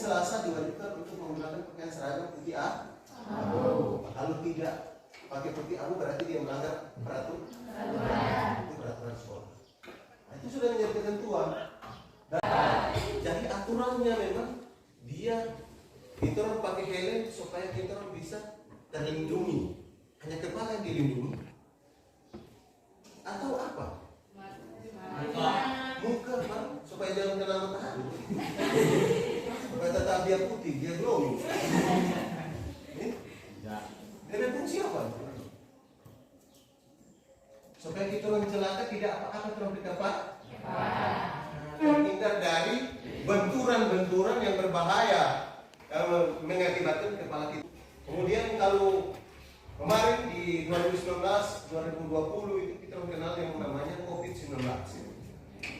Selasa diwajibkan untuk menggunakan pakaian seragam putih abu. Kalau tidak pakai putih abu berarti dia melanggar peraturan. Itu peraturan sekolah. Nah, itu sudah menjadi ketentuan. Jadi aturannya memang kita orang pakai helm supaya kita orang bisa terlindungi. Hanya kepala yang dilindungi atau apa? Muka Bang, supaya jangan kena matahari. Supaya tetap dia putih, dia glowing. Dari fungsi apa? Supaya kita orang celaka tidak apa-apa terlalu dekat. Terhindar dari benturan-benturan yang berbahaya mengakibatkan kepala kita. Kemudian kalau kemarin di 2019, 2020 itu kita mengenal yang namanya COVID-19.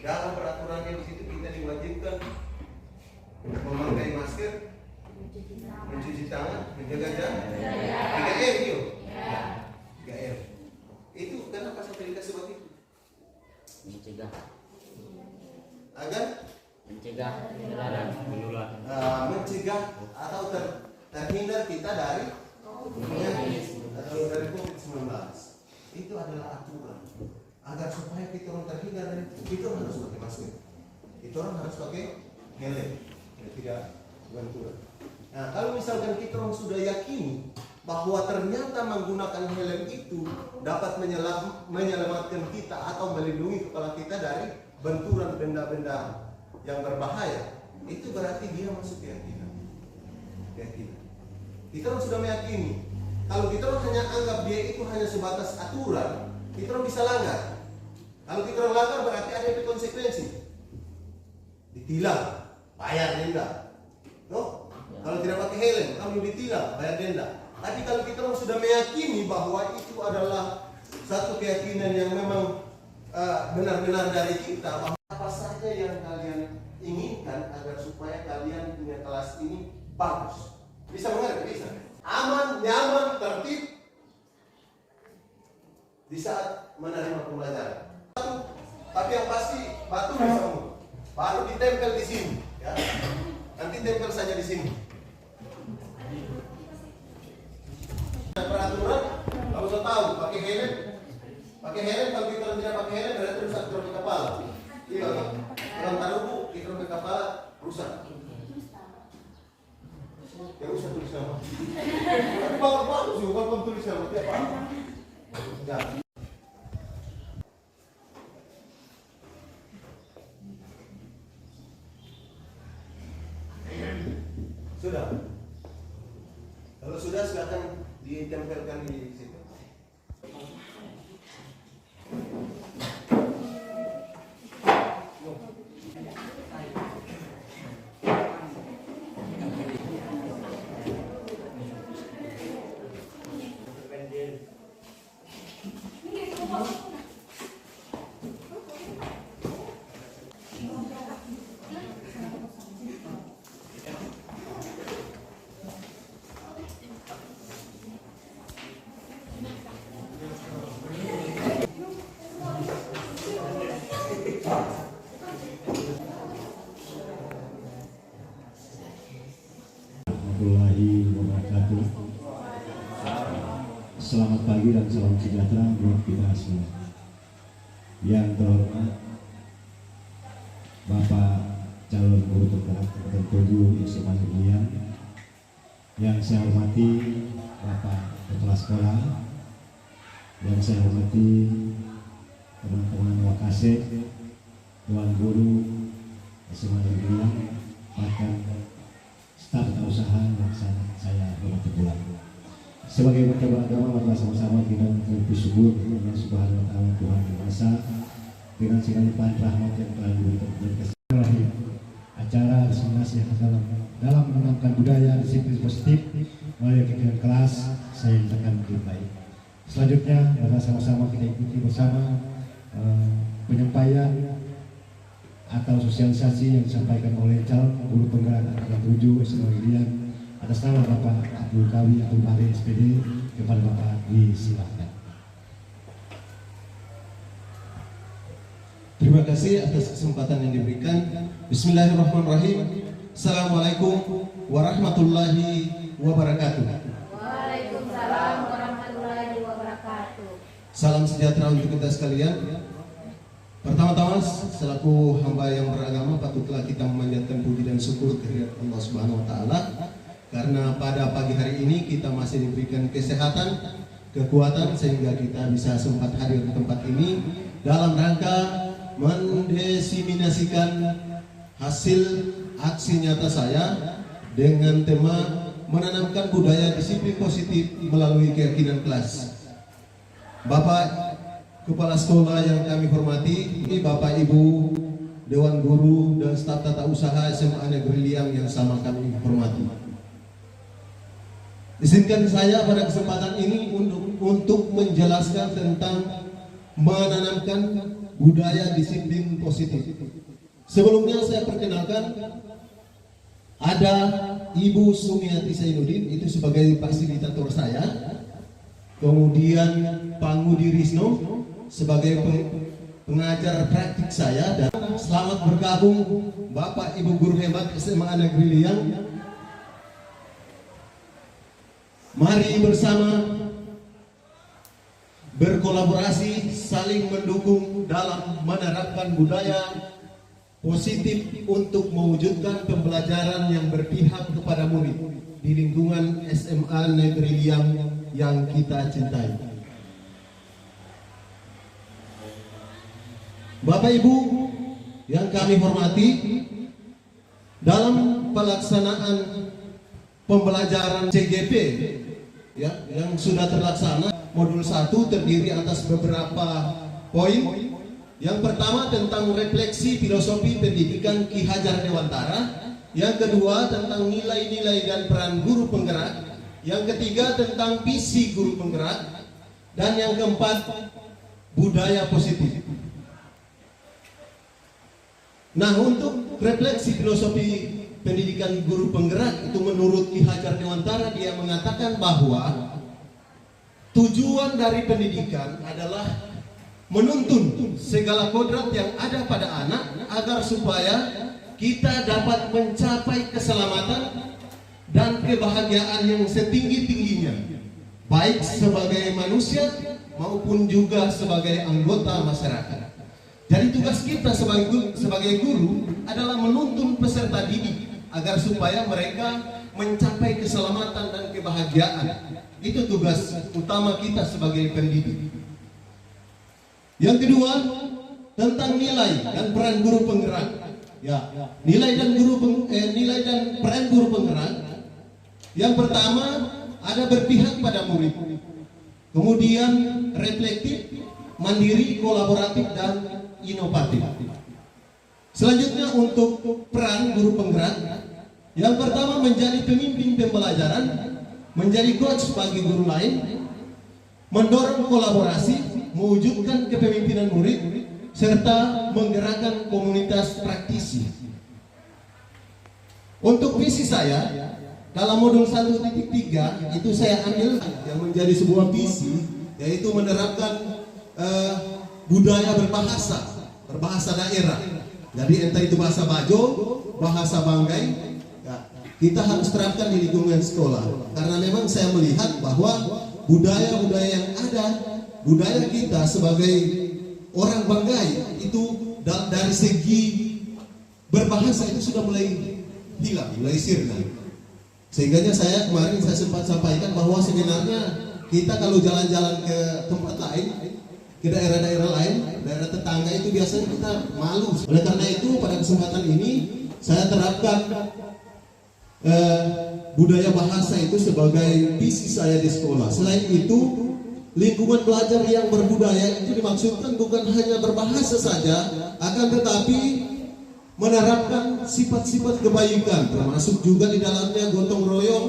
Dalam peraturannya di situ kita diwajibkan memakai masker, mencuci tangan, menjaga jarak. 3M itu. 3M. Itu kenapa sampai dikasih seperti itu? Mencegah. Agar mencegah penularan. Mencegah atau terhindar kita dari penyakit atau dari COVID-19. Itu adalah aturan. Agar supaya kita orang terhindar dari itu harus pakai masker. Itu orang harus pakai helm. Tidak benturan. Nah, kalau misalkan kita orang sudah yakini bahwa ternyata menggunakan helm itu dapat menyelamatkan kita atau melindungi kepala kita dari benturan benda-benda yang berbahaya, itu berarti dia masuk keyakinan. Kita orang sudah meyakini. Kalau kita orang hanya anggap dia itu hanya sebatas aturan, kita orang bisa langgar. Kalau kita orang langgar berarti ada konsekuensi. Ditilang, bayar denda. Tuh, kalau tidak pakai helm, kamu ditilang, bayar denda. Tapi kalau kita orang sudah meyakini bahwa itu adalah satu keyakinan yang memang benar-benar dari kita, bahwa apa saja yang kalian inginkan agar supaya kalian punya kelas ini bagus. Bisa mengerti? Bisa. Aman, nyaman, tertib di saat menerima pembelajaran. Tapi yang pasti batu bisa semua. Baru ditempel di sini, ya. Nanti tempel saja di sini. Peraturan, kamu sudah tahu pakai helm. Pakai helm, kalau kita tidak pakai helm berarti rusak di kepala. Iya, kalau taruh kita di kepala rusak. Ya usah tulis nama. Tapi bagus juga kalau tulis nama tiap apa. Ya. Sudah. Kalau sudah silakan ditempelkan di situ. Selamat pagi dan salam sejahtera buat kita semua. Yang terhormat Bapak calon guru penggerak tertuju SMA Negerian, yang saya hormati Bapak Kepala Sekolah, yang saya hormati teman-teman Wakasek, Tuan Guru SMA Negerian, bahkan staf usaha yang saya hormati pula. Sebagai warga beragama, mari sama-sama kita bersyukur kepada Subhanahu wa Ta'ala, Tuhan yang Maha Esa, dengan segala limpahan rahmat yang telah diberikan kepada kita. Acara diseminasi dalam menanamkan budaya disiplin positif melalui kegiatan kelas, saya akan lebih baik. Selanjutnya, mari sama-sama kita ikuti bersama penyampaian atau sosialisasi yang disampaikan oleh calon guru penggerak angkatan 7 SMA Negerian atas nama Bapak Abdul Kawi Abdul Bari SPD. Kepada Bapak disilahkan. Terima kasih atas kesempatan yang diberikan. Bismillahirrahmanirrahim. Assalamualaikum warahmatullahi wabarakatuh. Waalaikumsalam warahmatullahi wabarakatuh. Salam sejahtera untuk kita sekalian. Pertama-tama, selaku hamba yang beragama, patutlah kita memanjatkan puji dan syukur kehadirat Allah Subhanahu wa taala karena pada pagi hari ini kita masih diberikan kesehatan, kekuatan sehingga kita bisa sempat hadir di tempat ini dalam rangka mendiseminasikan hasil aksi nyata saya dengan tema menanamkan budaya disiplin positif melalui keyakinan kelas. Bapak Kepala Sekolah yang kami hormati, Bapak Ibu Dewan Guru dan staf tata usaha SMA Negeri Liang yang sama kami hormati. Izinkan saya pada kesempatan ini untuk menjelaskan tentang menanamkan budaya disiplin positif. Sebelumnya saya perkenalkan, ada Ibu Sumiati Zainuddin, itu sebagai fasilitator saya. Kemudian Pak Ngudi Risno sebagai pengajar praktik saya, dan selamat bergabung Bapak Ibu guru hebat SMA Negeri Liang. Mari bersama berkolaborasi, saling mendukung dalam menerapkan budaya positif untuk mewujudkan pembelajaran yang berpihak kepada murid di lingkungan SMA Negeri Liang yang kita cintai. Bapak Ibu yang kami hormati, dalam pelaksanaan pembelajaran CGP ya, yang sudah terlaksana, modul 1 terdiri atas beberapa poin. Yang pertama tentang refleksi filosofi pendidikan Ki Hajar Dewantara. Yang kedua tentang nilai-nilai dan peran guru penggerak. Yang ketiga tentang visi guru penggerak. Dan yang keempat budaya positif. Nah, untuk refleksi filosofi pendidikan guru penggerak itu menurut Ki Hajar Dewantara, dia mengatakan bahwa tujuan dari pendidikan adalah menuntun segala kodrat yang ada pada anak agar supaya kita dapat mencapai keselamatan dan kebahagiaan yang setinggi-tingginya, baik sebagai manusia maupun juga sebagai anggota masyarakat. Jadi tugas kita sebagai guru adalah menuntun peserta didik agar supaya mereka mencapai keselamatan dan kebahagiaan. Itu tugas utama kita sebagai pendidik. Yang kedua tentang nilai dan peran guru penggerak. Ya, nilai dan peran guru penggerak. Yang pertama ada berpihak pada murid. Kemudian reflektif, mandiri, kolaboratif dan inovatif. Selanjutnya untuk peran guru penggerak, yang pertama menjadi pemimpin pembelajaran, menjadi coach bagi guru lain, mendorong kolaborasi, mewujudkan kepemimpinan murid, serta menggerakkan komunitas praktisi. Untuk visi saya dalam modul 1.3 itu saya ambil yang menjadi sebuah visi, yaitu menerapkan budaya berbahasa daerah. Jadi entah itu bahasa Bajo, bahasa Banggai, ya, kita harus terapkan di lingkungan sekolah. Karena memang saya melihat bahwa budaya-budaya yang ada, budaya kita sebagai orang Banggai itu dari segi berbahasa itu sudah mulai hilang, mulai sirna. Sehingga saya kemarin sempat sampaikan bahwa sebenarnya kita kalau jalan-jalan ke tempat lain, ke daerah-daerah lain, daerah tetangga itu biasanya kita malu. Oleh karena itu pada kesempatan ini saya terapkan budaya bahasa itu sebagai visi saya di sekolah. Selain itu, lingkungan belajar yang berbudaya itu dimaksudkan bukan hanya berbahasa saja, akan tetapi menerapkan sifat-sifat kebaikan, termasuk juga di dalamnya gotong royong,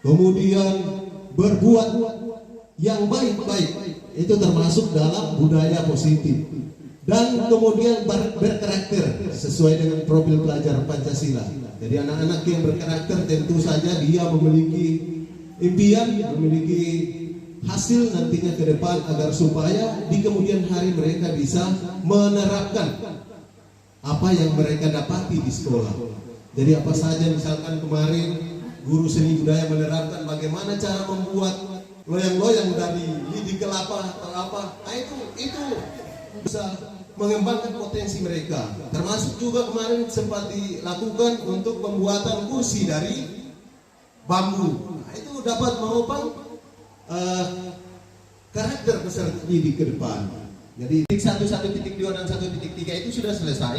kemudian berbuat yang baik-baik, itu termasuk dalam budaya positif. Dan kemudian berkarakter sesuai dengan profil pelajar Pancasila. Jadi anak-anak yang berkarakter tentu saja dia memiliki impian, memiliki hasil nantinya ke depan agar supaya di kemudian hari mereka bisa menerapkan apa yang mereka dapati di sekolah. Jadi apa saja misalkan kemarin guru seni budaya menerapkan bagaimana cara membuat loyang-loyang dari lidi kelapa atau apa. Nah, itu bisa mengembangkan potensi mereka. Termasuk juga kemarin sempat dilakukan untuk pembuatan kursi dari bambu. Nah, itu dapat menopang karakter peserta didik ke depan. Jadi titik 1, 1.2 dan 1.3 itu sudah selesai.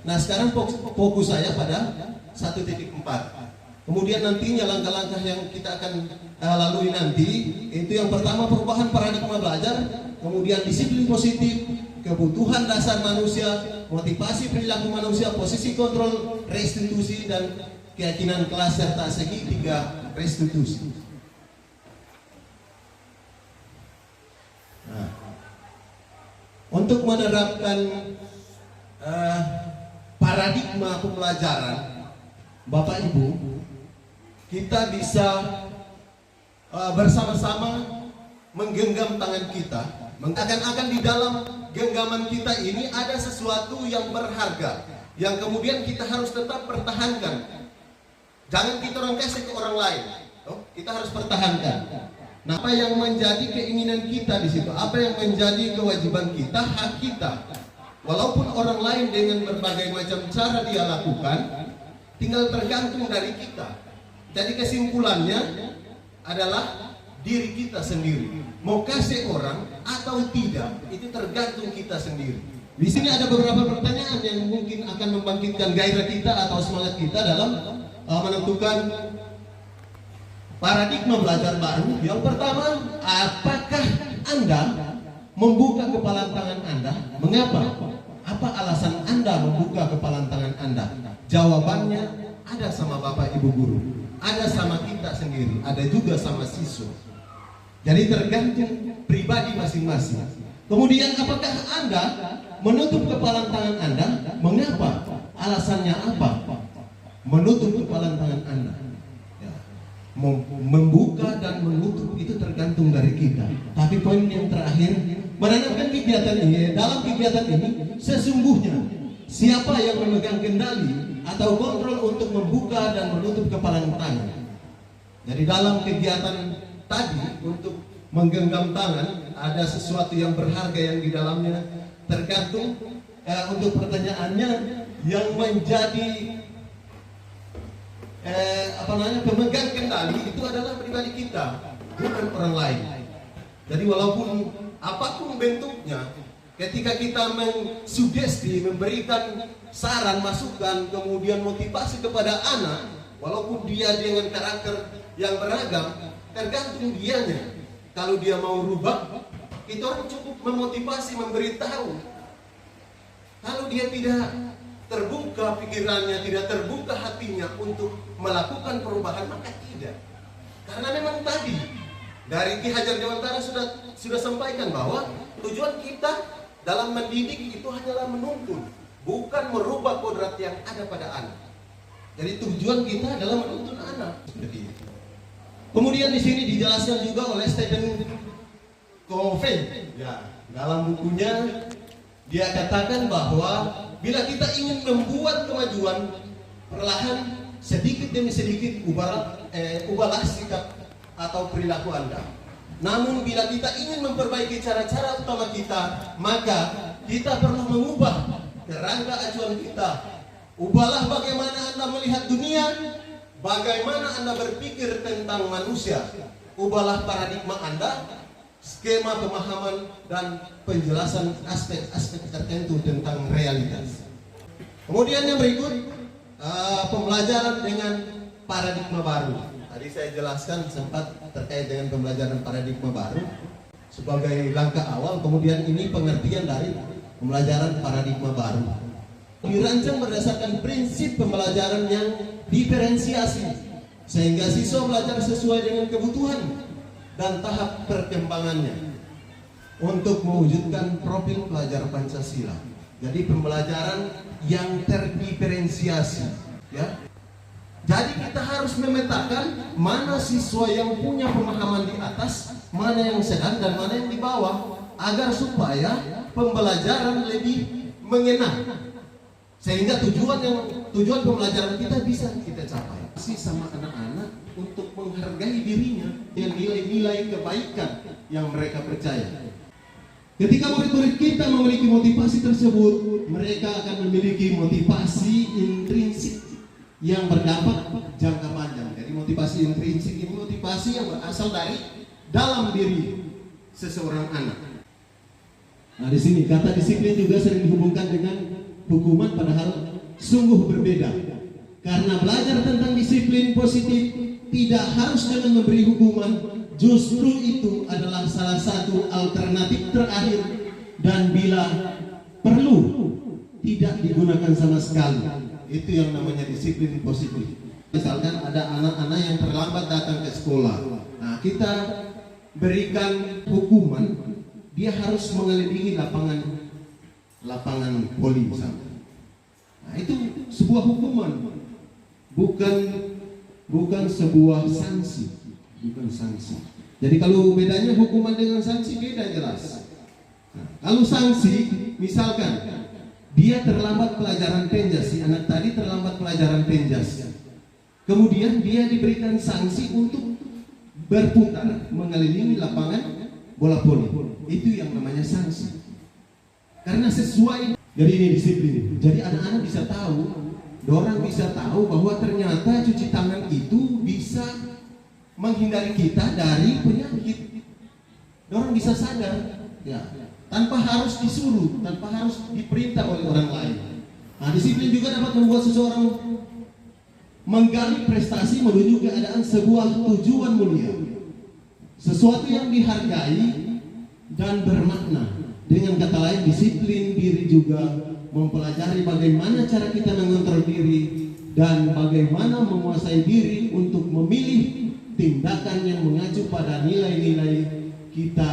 Nah, sekarang fokus saya pada 1.4. Kemudian nantinya langkah-langkah yang kita akan lalui nanti itu yang pertama perubahan paradigma belajar, kemudian disiplin positif, kebutuhan dasar manusia, motivasi perilaku manusia, posisi kontrol, restitusi, dan keyakinan kelas serta segitiga restitusi. Nah, untuk menerapkan paradigma pembelajaran, Bapak Ibu, kita bisa bersama-sama menggenggam tangan kita. Akan di dalam genggaman kita ini ada sesuatu yang berharga, yang kemudian kita harus tetap pertahankan. Jangan kita orang kasih ke orang lain. Kita harus pertahankan. Nah, apa yang menjadi keinginan kita di situ, apa yang menjadi kewajiban kita, hak kita. Walaupun orang lain dengan berbagai macam cara dia lakukan, tinggal tergantung dari kita. Jadi kesimpulannya adalah diri kita sendiri. Mau kasih orang atau tidak, itu tergantung kita sendiri. Di sini ada beberapa pertanyaan yang mungkin akan membangkitkan gairah kita atau semangat kita dalam menentukan paradigma belajar baru. Yang pertama, apakah Anda membuka kepalan tangan Anda? Mengapa? Apa alasan Anda membuka kepalan tangan Anda? Jawabannya ada sama Bapak Ibu guru, ada sama kita sendiri, ada juga sama siswa. Jadi tergantung pribadi masing-masing. Kemudian apakah Anda menutup kepalan tangan Anda? Mengapa? Alasannya apa? Menutup kepalan tangan Anda. Membuka dan menutup itu tergantung dari kita. Tapi poin yang terakhir, menanamkan kegiatan ini, dalam kegiatan ini sesungguhnya siapa yang memegang kendali atau kontrol untuk membuka dan menutup kepalan tangan. Jadi dalam kegiatan tadi untuk menggenggam tangan ada sesuatu yang berharga yang di dalamnya, tergantung untuk pertanyaannya yang menjadi pemegang kendali itu adalah pribadi kita, bukan orang lain. Jadi walaupun apapun bentuknya, ketika kita mensugesti, memberikan saran, masukan, kemudian motivasi kepada anak, walaupun dia dengan karakter yang beragam, tergantung dianya. Kalau dia mau rubah, kita orang cukup memotivasi, memberitahu. Kalau dia tidak terbuka pikirannya, tidak terbuka hatinya untuk melakukan perubahan, maka tidak. Karena memang tadi dari Ki Hajar Dewantara sudah sampaikan bahwa tujuan kita dalam mendidik itu hanyalah menuntun, bukan merubah kodrat yang ada pada anak. Jadi tujuan kita adalah menuntun anak. Seperti itu. Kemudian di sini dijelaskan juga oleh Stephen Covey, ya, dalam bukunya dia katakan bahwa bila kita ingin membuat kemajuan, perlahan sedikit demi sedikit ubahlah sikap atau perilaku Anda. Namun bila kita ingin memperbaiki cara-cara utama kita, maka kita perlu mengubah kerangka acuan kita. Ubahlah bagaimana Anda melihat dunia, bagaimana Anda berpikir tentang manusia. Ubahlah paradigma Anda, skema pemahaman dan penjelasan aspek-aspek tertentu tentang realitas. Kemudian yang berikut, pembelajaran dengan paradigma baru. Tadi saya jelaskan sempat terkait dengan pembelajaran paradigma baru sebagai langkah awal. Kemudian ini pengertian dari pembelajaran paradigma baru. Dirancang berdasarkan prinsip pembelajaran yang diferensiasi, sehingga siswa belajar sesuai dengan kebutuhan dan tahap perkembangannya untuk mewujudkan profil pelajar Pancasila. Jadi pembelajaran yang terdiferensiasi, ya. Jadi kita harus memetakan mana siswa yang punya pemahaman di atas, mana yang sedang dan mana yang di bawah, agar supaya pembelajaran lebih mengena. Sehingga tujuan pembelajaran kita bisa kita capai. Sih sama anak-anak untuk menghargai dirinya dengan nilai-nilai kebaikan yang mereka percaya. Ketika murid-murid kita memiliki motivasi tersebut, mereka akan memiliki motivasi intrinsik yang berdampak jangka panjang. Jadi motivasi intrinsik ini motivasi yang berasal dari dalam diri seseorang anak. Nah, di sini kata disiplin juga sering dihubungkan dengan hukuman, padahal sungguh berbeda. Karena belajar tentang disiplin positif tidak harus dengan memberi hukuman, justru itu adalah salah satu alternatif terakhir dan bila perlu tidak digunakan sama sekali. Itu yang namanya disiplin positif. Misalkan ada anak-anak yang terlambat datang ke sekolah, nah kita berikan hukuman, dia harus mengelilingi lapangan voli misalnya. Nah, itu sebuah hukuman, bukan sebuah sanksi, bukan sanksi. Jadi kalau bedanya hukuman dengan sanksi beda jelas. Nah, kalau sanksi, misalkan dia terlambat pelajaran penjas, si anak tadi terlambat pelajaran penjas, kemudian dia diberikan sanksi untuk berputar mengelilingi lapangan bola voli. Itu yang namanya sanksi. Karena sesuai. Jadi ini disiplin. Jadi anak-anak bisa tahu, dorang bisa tahu bahwa ternyata cuci tangan itu bisa menghindari kita dari penyakit. Dorang bisa sadar, ya, tanpa harus disuruh, tanpa harus diperintah oleh orang lain. Nah, disiplin juga dapat membuat seseorang menggali prestasi menuju keadaan sebuah tujuan mulia, sesuatu yang dihargai dan bermakna. Dengan kata lain, disiplin diri juga mempelajari bagaimana cara kita mengontrol diri dan bagaimana menguasai diri untuk memilih tindakan yang mengacu pada nilai-nilai kita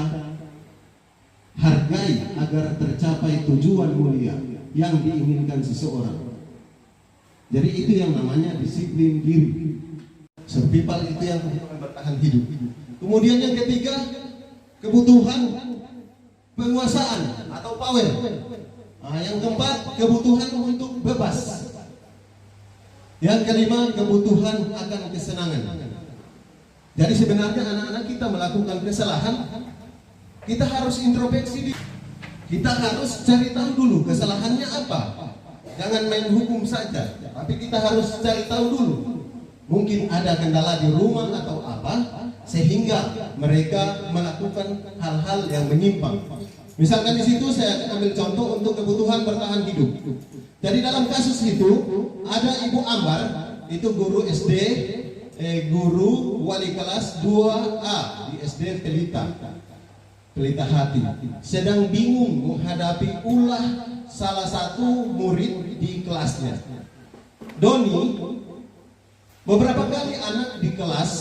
hargai agar tercapai tujuan mulia yang diinginkan seseorang. Jadi itu yang namanya disiplin diri. Survival itu yang bertahan hidup. Kemudian yang ketiga, kebutuhan penguasaan atau power. Nah, yang keempat, kebutuhan untuk bebas. Yang kelima, kebutuhan akan kesenangan. Jadi sebenarnya anak-anak kita melakukan kesalahan, kita harus introspeksi diri. Kita harus cari tahu dulu kesalahannya apa. Jangan main hukum saja, tapi kita harus cari tahu dulu. Mungkin ada kendala di rumah atau apa, sehingga mereka melakukan hal-hal yang menyimpang. Misalkan di situ saya akan ambil contoh untuk kebutuhan bertahan hidup. Jadi dalam kasus itu ada Ibu Ambar, itu guru SD, guru wali kelas 2A di SD Pelita Hati, sedang bingung menghadapi ulah salah satu murid di kelasnya. Doni, beberapa kali anak di kelas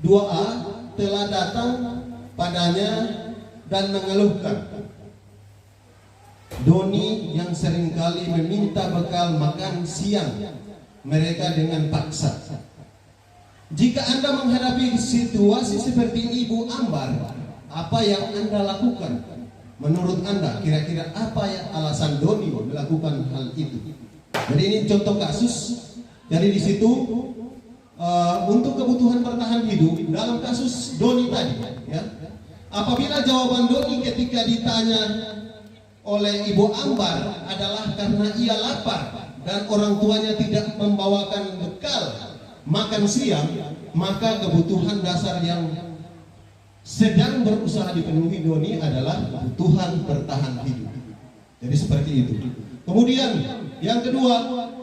2A telah datang padanya dan mengeluhkan. Doni yang seringkali meminta bekal makan siang mereka dengan paksa. Jika Anda menghadapi situasi seperti Ibu Ambar, apa yang Anda lakukan? Menurut Anda, kira-kira apa ya alasan Doni melakukan hal itu? Jadi ini contoh kasus. Jadi di situ untuk kebutuhan bertahan hidup dalam kasus Doni tadi, ya. Apabila jawaban Doni ketika ditanya oleh Ibu Ambar adalah karena ia lapar dan orang tuanya tidak membawakan bekal makan siang, maka kebutuhan dasar yang sedang berusaha dipenuhi Doni adalah kebutuhan bertahan hidup. Jadi seperti itu. Kemudian yang kedua,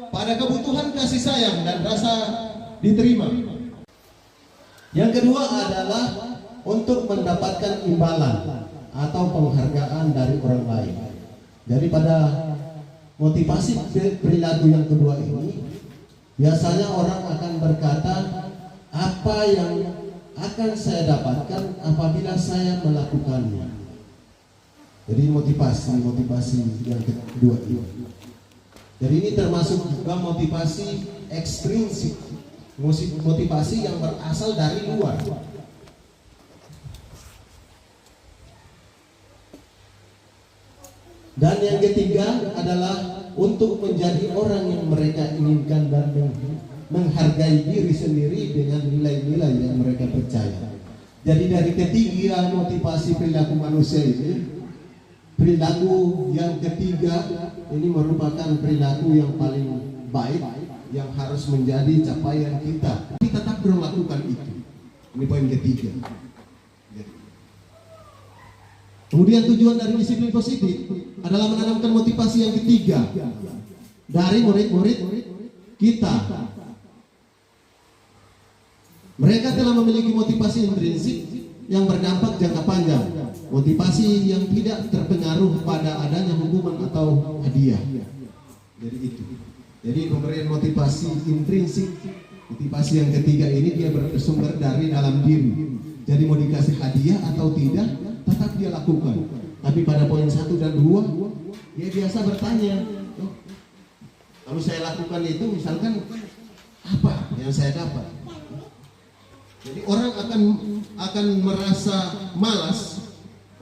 pada kebutuhan kasih sayang dan rasa diterima. Yang kedua adalah untuk mendapatkan imbalan atau penghargaan dari orang lain. Jadi pada motivasi perilaku yang kedua ini, biasanya orang akan berkata, apa yang akan saya dapatkan apabila saya melakukannya. Jadi motivasi yang kedua ini. Jadi ini termasuk juga motivasi ekstrinsik, motivasi yang berasal dari luar. Dan yang ketiga adalah untuk menjadi orang yang mereka inginkan dan menghargai diri sendiri dengan nilai-nilai yang mereka percaya. Jadi dari ketiga motivasi perilaku manusia ini, perilaku yang ketiga ini merupakan perilaku yang paling baik yang harus menjadi capaian kita. Kita tetap melakukan itu. Ini poin ketiga. Kemudian tujuan dari disiplin positif adalah menanamkan motivasi yang ketiga dari murid-murid kita. Mereka telah memiliki motivasi intrinsik yang berdampak jangka panjang, motivasi yang tidak terpengaruh pada adanya hukuman atau hadiah. Jadi itu. Jadi pemberian motivasi intrinsik, motivasi yang ketiga ini dia bersumber dari dalam diri. Jadi mau dikasih hadiah atau tidak, tetap dia lakukan. Tapi pada poin 1 dan 2, dia biasa bertanya, oh, kalau saya lakukan itu misalkan apa yang saya dapat? Jadi orang akan merasa malas.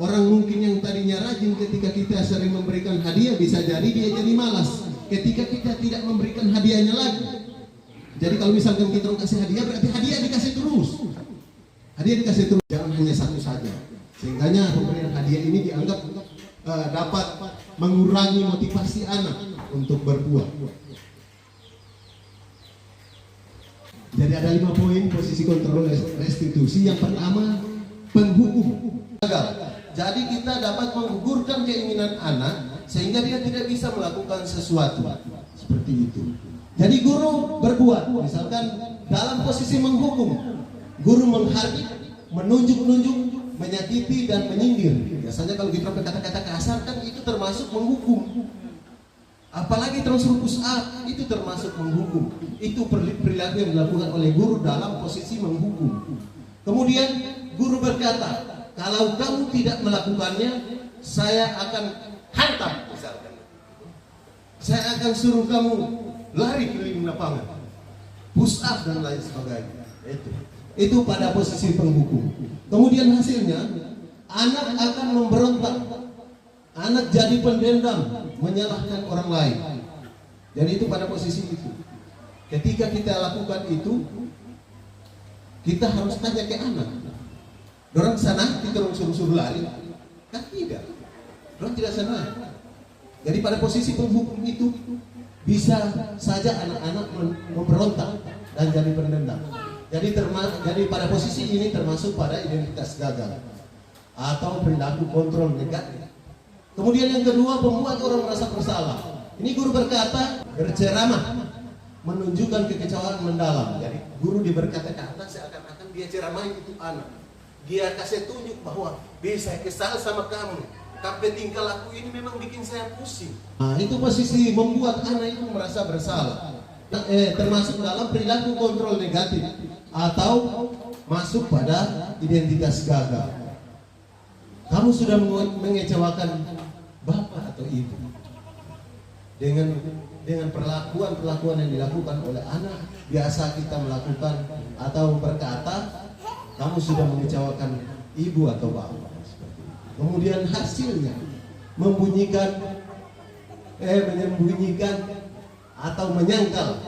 Orang mungkin yang tadinya rajin ketika kita sering memberikan hadiah, bisa jadi dia jadi malas ketika kita tidak memberikan hadiahnya lagi. Jadi kalau misalkan kita kasih hadiah, berarti hadiah dikasih terus. Hadiah dikasih terus, jangan hanya satu saja. Sehingganya pemberian hadiah ini dianggap dapat mengurangi motivasi anak untuk berbuat. Jadi ada 5 poin posisi kontrol restitusi. Yang pertama, penghukum. Jadi kita dapat menggugurkan keinginan anak sehingga dia tidak bisa melakukan sesuatu seperti itu. Jadi guru berbuat, misalkan dalam posisi menghukum, guru menghardik, menunjuk-nunjuk, menyakiti dan menyindir. Biasanya kalau kita pakai kata-kata kasar kan itu termasuk menghukum. Apalagi terus push up, itu termasuk menghukum. Itu perilaku yang dilakukan oleh guru dalam posisi menghukum. Kemudian guru berkata, kalau kamu tidak melakukannya, saya akan hantam misalkan. Saya akan suruh kamu lari keliling lapangan, push up dan lain sebagainya. Itu pada posisi penghukum. Kemudian hasilnya, anak akan memberontak. Anak jadi pendendam, menyalahkan orang lain. Jadi itu pada posisi itu. Ketika kita lakukan itu, kita harus tanya ke anak. Dorang sana, kita orang suruh-suruh lari. Kan tidak. Dorang tidak sana. Jadi pada posisi penghukum itu, bisa saja anak-anak memberontak dan jadi pendendam. Jadi pada posisi ini termasuk pada identitas gagal atau perilaku kontrol negatif. Kemudian yang kedua, membuat orang merasa bersalah. Ini guru berkata, berceramah, menunjukkan kekecewaan mendalam. Jadi guru berkata ke anak, seakan-akan dia ceramahi itu anak. Dia kasih tunjuk bahwa saya kesal sama kamu, tapi tingkah laku ini memang bikin saya pusing. Nah, itu posisi membuat anak itu merasa bersalah. Termasuk dalam perilaku kontrol negatif atau masuk pada identitas gagal. Kamu sudah mengecewakan bapak atau ibu dengan perlakuan yang dilakukan oleh anak. Biasa kita melakukan atau berkata, kamu sudah mengecewakan ibu atau bapak. Kemudian hasilnya menyembunyikan atau menyangkal,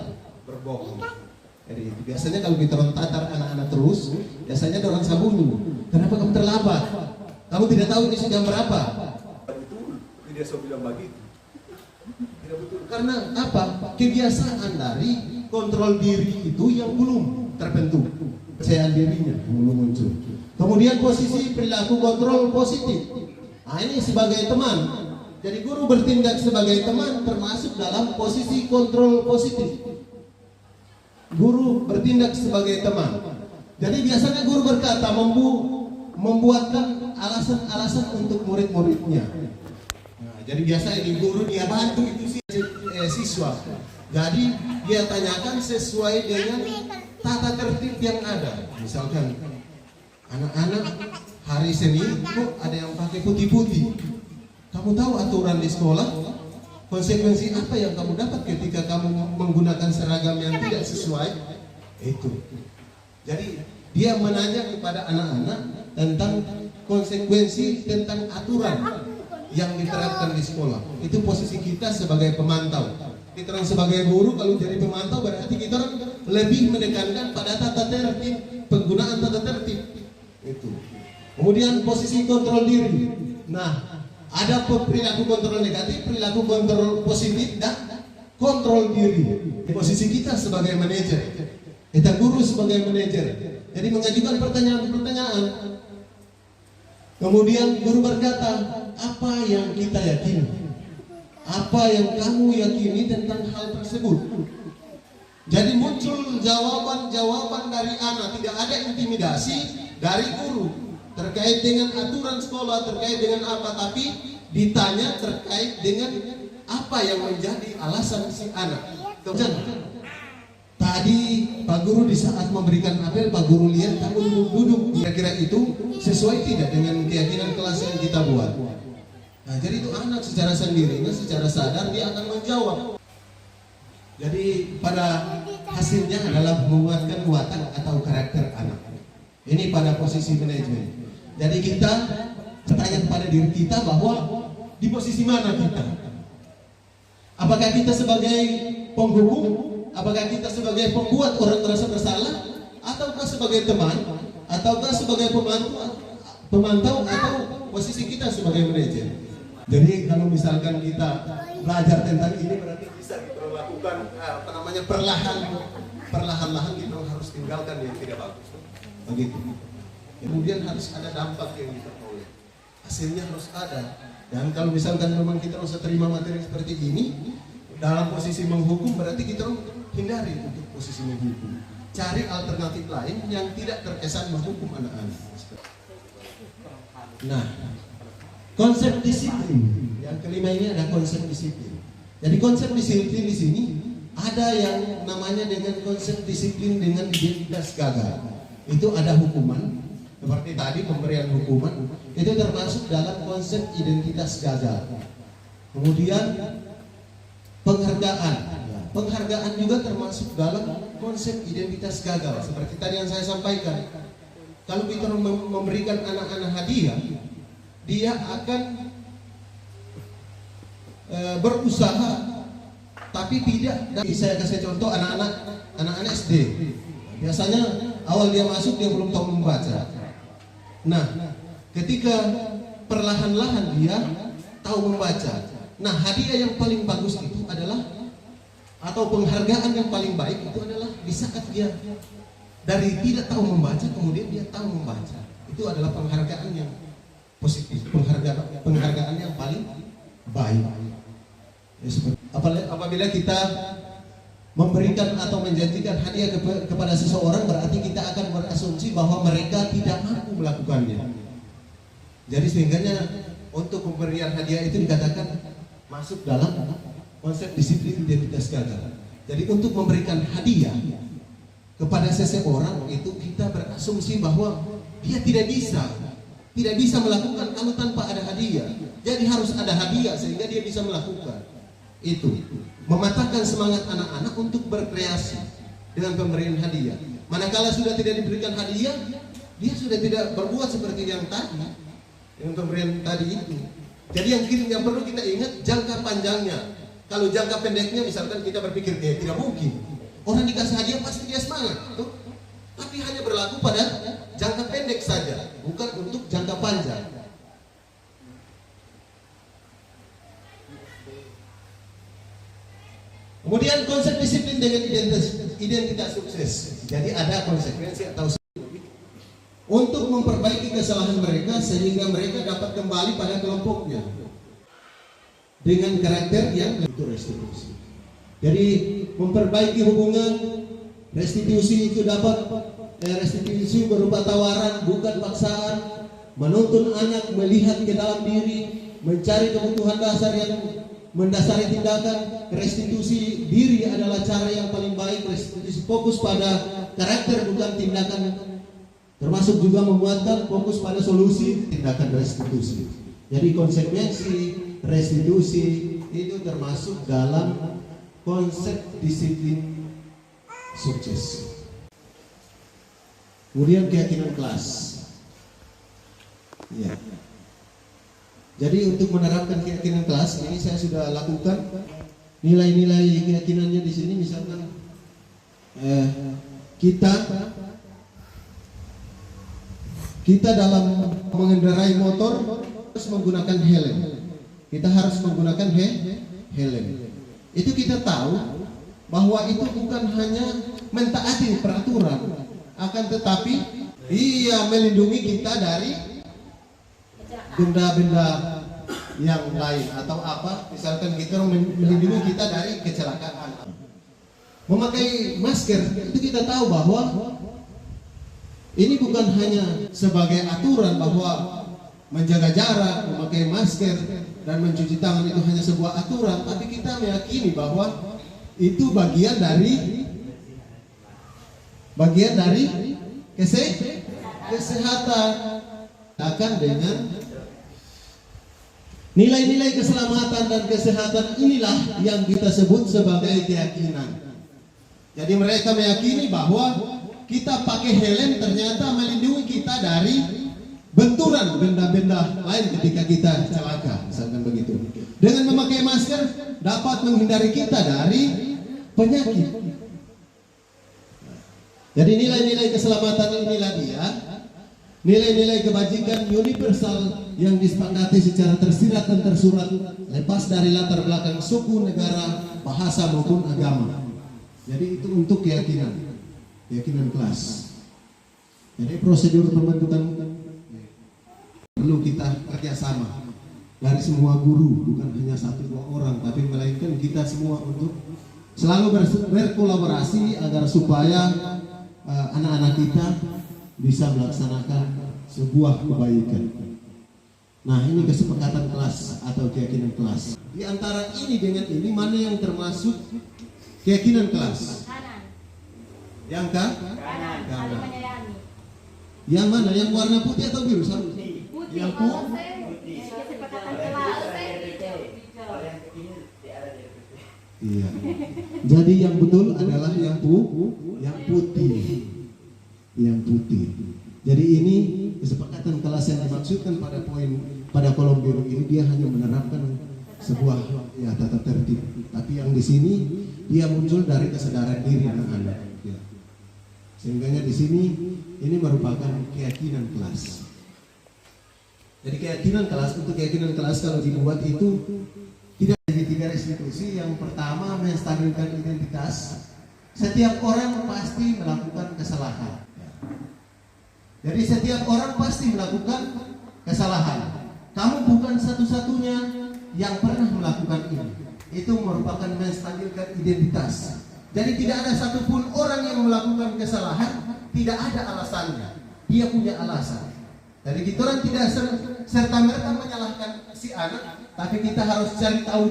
berbohong. Jadi biasanya kalau kita tatar anak-anak terus, biasanya orang sambunyi. Kenapa kamu terlambat? Kamu tidak tahu ini jam berapa? Betul, dia selalu bilang begitu. Tidak betul. Karena apa? Kebiasaan dari kontrol diri itu yang belum terbentuk. Kepercayaan dirinya belum muncul. Kemudian posisi perilaku kontrol positif. Nah, ini sebagai teman. Jadi guru bertindak sebagai teman termasuk dalam posisi kontrol positif. Guru bertindak sebagai teman. Jadi biasanya guru berkata membuatkan alasan-alasan untuk murid-muridnya. Nah, jadi biasa ini guru dia bantu itu siswa. Jadi dia tanyakan sesuai dengan tata tertib yang ada. Misalkan anak-anak hari Senin kok ada yang pakai putih-putih. Kamu tahu aturan di sekolah? Konsekuensi apa yang kamu dapat ketika kamu menggunakan seragam yang tidak sesuai? Itu. Jadi dia menanya kepada anak-anak tentang konsekuensi, tentang aturan yang diterapkan di sekolah. Itu posisi kita sebagai pemantau. Kita orang sebagai guru kalau jadi pemantau berarti kita orang lebih menekankan pada tata tertib, penggunaan tata tertib. Itu. Kemudian posisi kontrol diri. Nah, ada perilaku kontrol negatif, perilaku kontrol positif, dan kontrol diri. Posisi kita sebagai manajer, kita guru sebagai manajer. Jadi mengajukan pertanyaan-pertanyaan. Kemudian guru berkata, apa yang kita yakini? Apa yang kamu yakini tentang hal tersebut? Jadi muncul jawaban-jawaban dari anak, tidak ada intimidasi dari guru terkait dengan aturan sekolah, terkait dengan apa, tapi ditanya terkait dengan apa yang menjadi alasan si anak. Tadi Pak Guru di saat memberikan apel, Pak Guru lihat kamu duduk, kira-kira itu sesuai tidak dengan keyakinan kelas yang kita buat? Nah, jadi itu anak secara sendirinya, secara sadar dia akan menjawab. Jadi pada hasilnya adalah menguatkan watak atau karakter anak. Ini pada posisi manajemen. Jadi kita bertanya kepada diri kita bahwa di posisi mana kita? Apakah kita sebagai penghukum? Apakah kita sebagai pembuat orang merasa bersalah? Ataukah sebagai teman? Ataukah sebagai pemantau? Atau posisi kita sebagai manajer? Jadi kalau misalkan kita belajar tentang ini berarti bisa kita lakukan perlahan-lahan kita harus tinggalkan yang tidak bagus. Begitu. Kemudian harus ada dampak yang diperoleh. Hasilnya harus ada. Dan kalau misalkan memang kita harus terima materi seperti ini dalam posisi menghukum, berarti kita hindari untuk posisi menghukum. Cari alternatif lain yang tidak terkesan menghukum anak-anak. Nah, konsep disiplin. Yang kelima ini ada konsep disiplin. Jadi konsep disiplin di sini ada yang namanya dengan konsep disiplin dengan identitas gagal. Itu ada hukuman. Seperti tadi pemberian hukuman itu termasuk dalam konsep identitas gagal. Kemudian penghargaan. Penghargaan juga termasuk dalam konsep identitas gagal. Seperti tadi yang saya sampaikan. Kalau kita memberikan anak-anak hadiah, dia akan berusaha, tapi tidak. Saya kasih contoh anak-anak SD. Biasanya awal dia masuk dia belum tahu membaca. Nah, ketika perlahan-lahan dia tahu membaca. Nah, hadiah yang paling bagus itu adalah, atau penghargaan yang paling baik itu adalah di saat dia dari tidak tahu membaca kemudian dia tahu membaca. Itu adalah penghargaan yang positif, penghargaan yang paling baik. Apabila kita memberikan atau menjanjikan hadiah kepada seseorang, berarti kita akan berasumsi bahwa mereka tidak mampu melakukannya. Jadi sehingga untuk pemberian hadiah itu dikatakan masuk dalam konsep disiplin identitas gagal. Jadi untuk memberikan hadiah kepada seseorang itu kita berasumsi bahwa dia tidak bisa melakukan kalau tanpa ada hadiah. Jadi harus ada hadiah sehingga dia bisa melakukan. Itu mematahkan semangat anak-anak untuk berkreasi dengan pemberian hadiah. Manakala sudah tidak diberikan hadiah, dia sudah tidak berbuat seperti yang tadi dengan pemberian tadi itu. Jadi yang perlu kita ingat jangka panjangnya. Kalau jangka pendeknya misalkan kita berpikir tidak mungkin. Orang dikasih hadiah pasti dia semangat, tuh. Tapi hanya berlaku pada jangka pendek saja, bukan untuk jangka panjang. Kemudian konsep disiplin dengan identitas sukses. Jadi ada konsekuensi atau untuk memperbaiki kesalahan mereka sehingga mereka dapat kembali pada kelompoknya dengan karakter yang itu restitusi. Jadi memperbaiki hubungan, restitusi itu dapat restitusi berupa tawaran bukan paksaan, menuntun anak melihat ke dalam diri, mencari kebutuhan dasar yang mendasari tindakan. Restitusi diri adalah cara yang paling baik. Restitusi fokus pada karakter bukan tindakan, termasuk juga memuatkan fokus pada solusi tindakan restitusi. Jadi konsekuensi restitusi itu termasuk dalam konsep disiplin sukses. Kemudian keyakinan kelas. Ya. Jadi untuk menerapkan keyakinan kelas ini saya sudah lakukan nilai-nilai keyakinannya di sini. Misalkan kita dalam mengendarai motor harus menggunakan helm. Kita harus menggunakan helm. Itu kita tahu bahwa itu bukan hanya mentaati peraturan, akan tetapi ia melindungi kita dari benda-benda yang lain atau apa, misalkan kita melindungi kita dari kecelakaan. Memakai masker itu kita tahu bahwa ini bukan hanya sebagai aturan bahwa menjaga jarak, memakai masker dan mencuci tangan itu hanya sebuah aturan, tapi kita meyakini bahwa itu bagian dari kesehatan. Akan dengan nilai-nilai keselamatan dan kesehatan inilah yang kita sebut sebagai keyakinan. Jadi mereka meyakini bahwa kita pakai helm ternyata melindungi kita dari benturan benda-benda lain ketika kita celaka, misalkan begitu. Dengan memakai masker dapat menghindari kita dari penyakit. Jadi nilai-nilai keselamatan inilah dia, nilai-nilai kebajikan universal yang disepakati secara tersirat dan tersurat, lepas dari latar belakang suku, negara, bahasa maupun agama. Jadi itu untuk keyakinan kelas. Jadi prosedur pembentukan perlu kita kerjasama dari semua guru, bukan hanya 1-2 orang, tapi melainkan kita semua untuk selalu berkolaborasi agar supaya anak-anak kita bisa melaksanakan sebuah kebaikan. Nah, ini kesepakatan kelas atau keyakinan kelas. Di antara ini dengan ini, mana yang termasuk keyakinan kelas? Kanan. Yang Kanan. Saling kanan. menyayangi. Yang mana? Yang warna putih atau biru? Putih. Yang Kalau saya kesepakatan kelas. Iya. Jadi yang betul adalah yang putih. Yang putih. Jadi ini kesepakatan kelas yang dimaksudkan pada kolom biru ini, dia hanya menerapkan sebuah tata tertib. Tapi yang di sini dia muncul dari kesadaran diri anak-anak. Ya. Sehingga di sini ini merupakan keyakinan kelas. Jadi keyakinan kelas, untuk keyakinan kelas kalau dibuat itu tidak ada 3 institusi. Yang pertama, menstabilkan identitas. Setiap orang pasti melakukan kesalahan. Jadi setiap orang pasti melakukan kesalahan. Kamu bukan satu-satunya yang pernah melakukan ini. Itu merupakan menstabilkan identitas. Jadi tidak ada satupun orang yang melakukan kesalahan tidak ada alasannya. Dia punya alasan. Jadi kita orang tidak serta-merta menyalahkan si anak, tapi kita harus cari tahu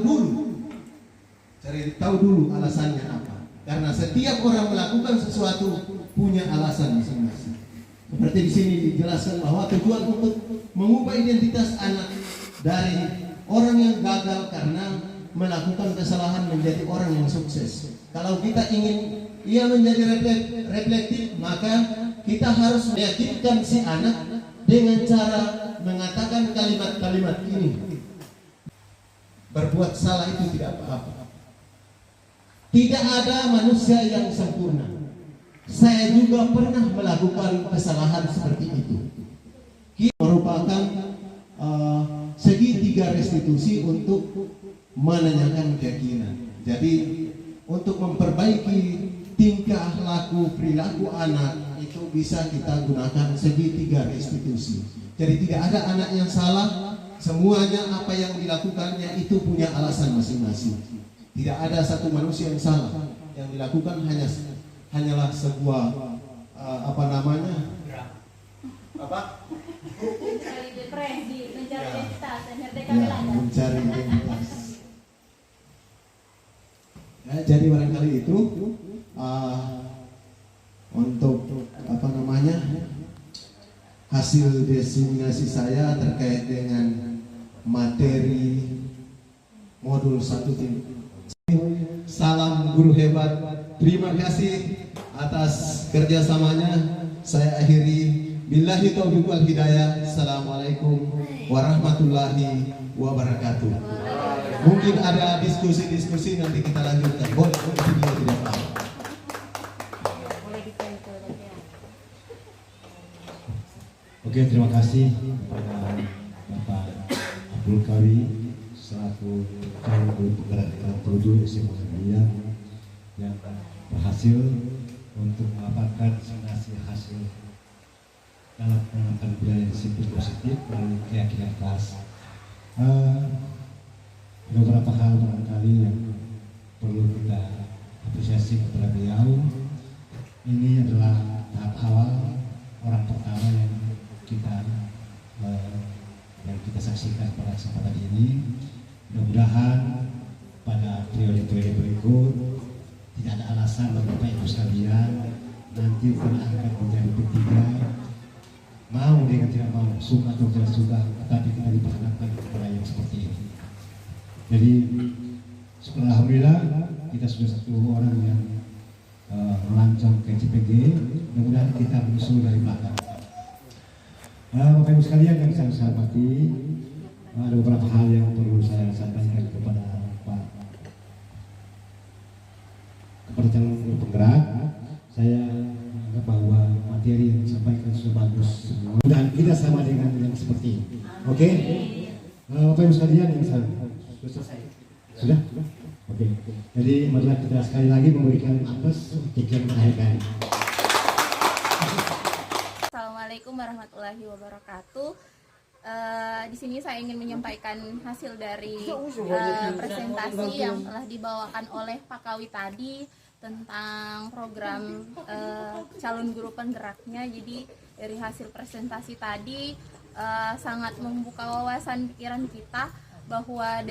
dulu alasannya apa. Karena setiap orang melakukan sesuatu punya alasan masing-masing. Seperti di sini dijelaskan bahwa tujuan untuk mengubah identitas anak dari orang yang gagal karena melakukan kesalahan menjadi orang yang sukses. Kalau kita ingin ia menjadi reflektif, maka kita harus meyakinkan si anak dengan cara mengatakan kalimat-kalimat ini. Berbuat salah itu tidak apa-apa. Tidak ada manusia yang sempurna. Saya juga pernah melakukan kesalahan seperti itu. Kita merupakan segitiga restitusi untuk menanyakan keyakinan. Jadi untuk memperbaiki tingkah laku perilaku anak itu bisa kita gunakan segitiga restitusi. Jadi tidak ada anak yang salah, semuanya apa yang dilakukannya itu punya alasan masing-masing. Tidak ada satu manusia yang salah. Yang dilakukan hanyalah sebuah Mencari depresi, mencari identitas, mencari identitas. Ya, jadi barangkali itu untuk hasil diseminasi saya terkait dengan materi modul 1. Salam guru hebat. Terima kasih atas kerjasamanya. Saya akhiri. Billahi taufiq wal hidayah. Assalamualaikum warahmatullahi wabarakatuh. Mungkin ada diskusi-diskusi nanti kita lanjutkan. Boleh, video tidak apa. Boleh ditempel ya. Oke, terima kasih kepada Bapak Abdul Kawi selaku calon guru penggerak kelas 7 SMA Negeri yang berhasil untuk mendapatkan hasil dalam penanganan budaya disiplin positif melalui keyakinan kelas. Ada beberapa hal barangkali yang perlu kita apresiasi kepada beliau. Ini adalah tahap awal, orang pertama yang kita saksikan pada kesempatan ini. Mudah-mudahan pada periode-periode berikut tidak ada alasan bagi Bapak Ibu sekalian nanti karena akan menjadi P3 mau dengan tidak mau, suka atau tidak suka, tetapi kita diperkenankan kepada yang seperti ini. Jadi alhamdulillah kita sudah satu orang yang melancong ke CPG. Mudah-mudahan kita menyusul dari belakang. Bapak Ibu sekalian yang saya hormati, ada beberapa hal yang perlu saya sampaikan kepada calon guru penggerak. Saya anggap bahwa materi yang disampaikan sudah bagus semua dan kita sama dengan yang seperti ini. Oke? Bapak Ibu sekalian yang saya sudah? Oke. Jadi marilah kita sekali lagi memberikan aplaus untuk yang terakhir kali. Assalamualaikum warahmatullahi wabarakatuh. Di sini saya ingin menyampaikan hasil dari presentasi yang telah dibawakan oleh Pak Kawi tadi tentang program calon guru penggeraknya. Jadi dari hasil presentasi tadi sangat membuka wawasan pikiran kita bahwa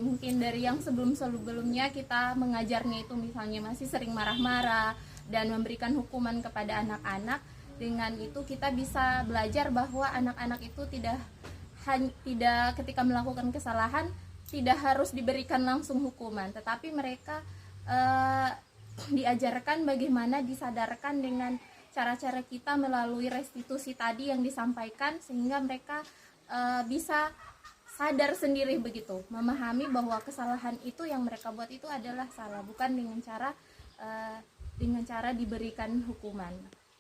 mungkin dari yang sebelumnya kita mengajarnya itu misalnya masih sering marah-marah dan memberikan hukuman kepada anak-anak. Dengan itu kita bisa belajar bahwa anak-anak itu tidak ketika melakukan kesalahan tidak harus diberikan langsung hukuman, tetapi mereka diajarkan bagaimana disadarkan dengan cara-cara kita melalui restitusi tadi yang disampaikan, sehingga mereka bisa sadar sendiri begitu, memahami bahwa kesalahan itu yang mereka buat itu adalah salah, bukan dengan cara diberikan hukuman.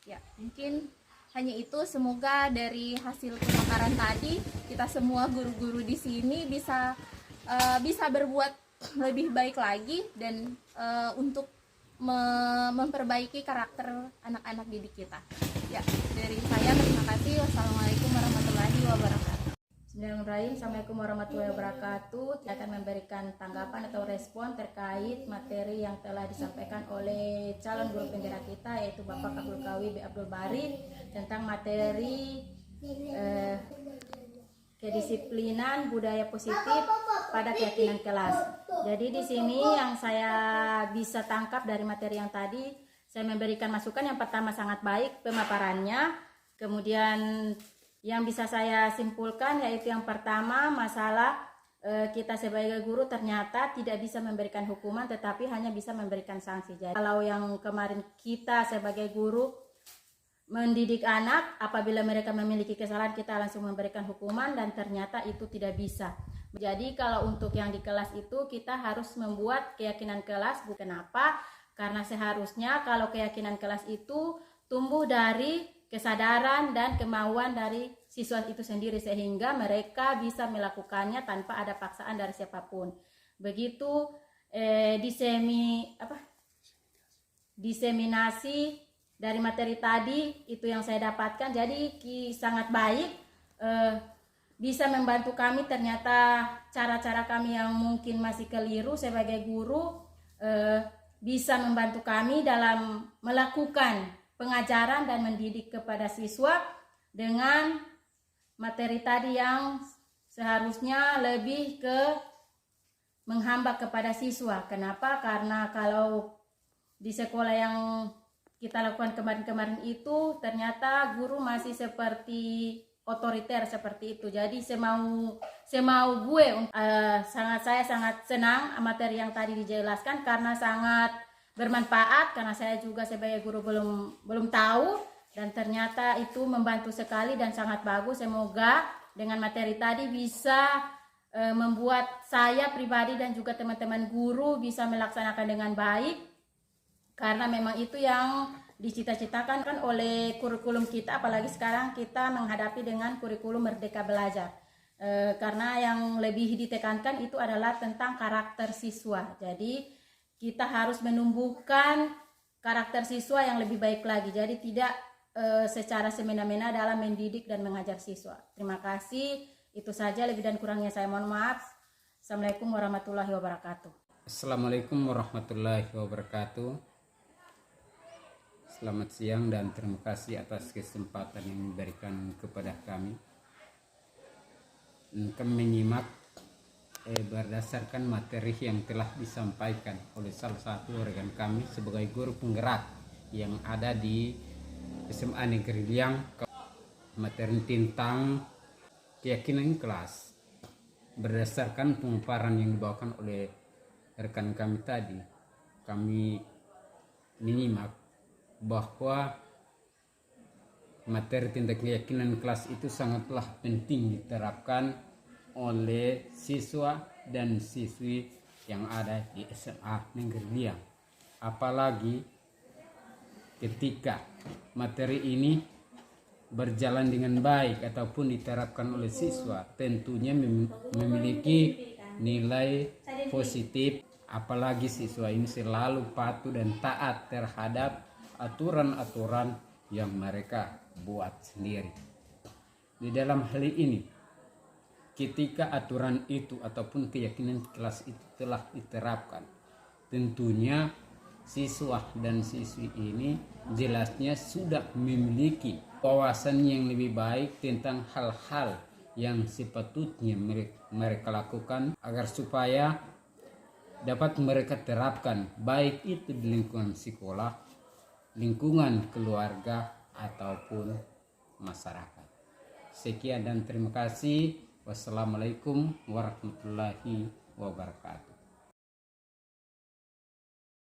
Ya, mungkin hanya itu. Semoga dari hasil pemaparan tadi kita semua guru-guru di sini bisa berbuat lebih baik lagi dan untuk memperbaiki karakter anak-anak didik kita. Ya, dari saya terima kasih. Wassalamualaikum warahmatullahi wabarakatuh. Bismillahirrahmanirrahim. Assalamualaikum warahmatullahi wabarakatuh. Saya akan memberikan tanggapan atau respon terkait materi yang telah disampaikan oleh calon guru penggerak kita, yaitu Bapak Abdul Kawi B. Abdul Bari, tentang materi kedisiplinan budaya positif pada keyakinan kelas. Jadi di sini yang saya bisa tangkap dari materi yang tadi, saya memberikan masukan. Yang pertama, sangat baik pemaparannya. Kemudian yang bisa saya simpulkan yaitu yang pertama, masalah kita sebagai guru ternyata tidak bisa memberikan hukuman, tetapi hanya bisa memberikan sanksi. Jadi kalau yang kemarin kita sebagai guru mendidik anak, apabila mereka memiliki kesalahan kita langsung memberikan hukuman, dan ternyata itu tidak bisa. Jadi kalau untuk yang di kelas itu kita harus membuat keyakinan kelas. Kenapa? Karena seharusnya kalau keyakinan kelas itu tumbuh dari kesadaran dan kemauan dari siswa itu sendiri, sehingga mereka bisa melakukannya tanpa ada paksaan dari siapapun. Begitu diseminasi dari materi tadi itu yang saya dapatkan. Jadi sangat baik, bisa membantu kami. Ternyata cara-cara kami yang mungkin masih keliru sebagai guru bisa membantu kami dalam melakukan pengajaran dan mendidik kepada siswa dengan materi tadi yang seharusnya lebih ke menghambat kepada siswa. Kenapa? Karena kalau di sekolah yang kita lakukan kemarin-kemarin itu ternyata guru masih seperti otoriter seperti itu. Jadi semau gue. Saya sangat senang materi yang tadi dijelaskan karena sangat bermanfaat, karena saya juga sebagai guru belum tahu dan ternyata itu membantu sekali dan sangat bagus. Semoga dengan materi tadi bisa membuat saya pribadi dan juga teman-teman guru bisa melaksanakan dengan baik, karena memang itu yang dicita-citakan kan oleh kurikulum kita, apalagi sekarang kita menghadapi dengan kurikulum Merdeka Belajar. Karena yang lebih ditekankan itu adalah tentang karakter siswa. Jadi kita harus menumbuhkan karakter siswa yang lebih baik lagi. Jadi tidak secara semena-mena dalam mendidik dan mengajar siswa. Terima kasih. Itu saja, lebih dan kurangnya saya mohon maaf. Assalamualaikum warahmatullahi wabarakatuh. Assalamualaikum warahmatullahi wabarakatuh. Selamat siang dan terima kasih atas kesempatan yang diberikan kepada kami. Kami menyimak berdasarkan materi yang telah disampaikan oleh salah satu rekan kami sebagai guru penggerak yang ada di SMA Negeri Liang. Materi tentang keyakinan kelas berdasarkan pemaparan yang dibawakan oleh rekan kami tadi. Kami menyimak bahwa materi tentang keyakinan kelas itu sangatlah penting diterapkan oleh siswa dan siswi yang ada di SMA Negeri Liang. Apalagi ketika materi ini berjalan dengan baik ataupun diterapkan oleh siswa, tentunya memiliki nilai positif, apalagi siswa ini selalu patuh dan taat terhadap aturan-aturan yang mereka buat sendiri. Di dalam hal ini, ketika aturan itu ataupun keyakinan kelas itu telah diterapkan, tentunya siswa dan siswi ini jelasnya sudah memiliki wawasan yang lebih baik tentang hal-hal yang sepatutnya mereka lakukan agar supaya dapat mereka terapkan, baik itu di lingkungan sekolah, lingkungan keluarga ataupun masyarakat. Sekian dan terima kasih. Wassalamualaikum warahmatullahi wabarakatuh.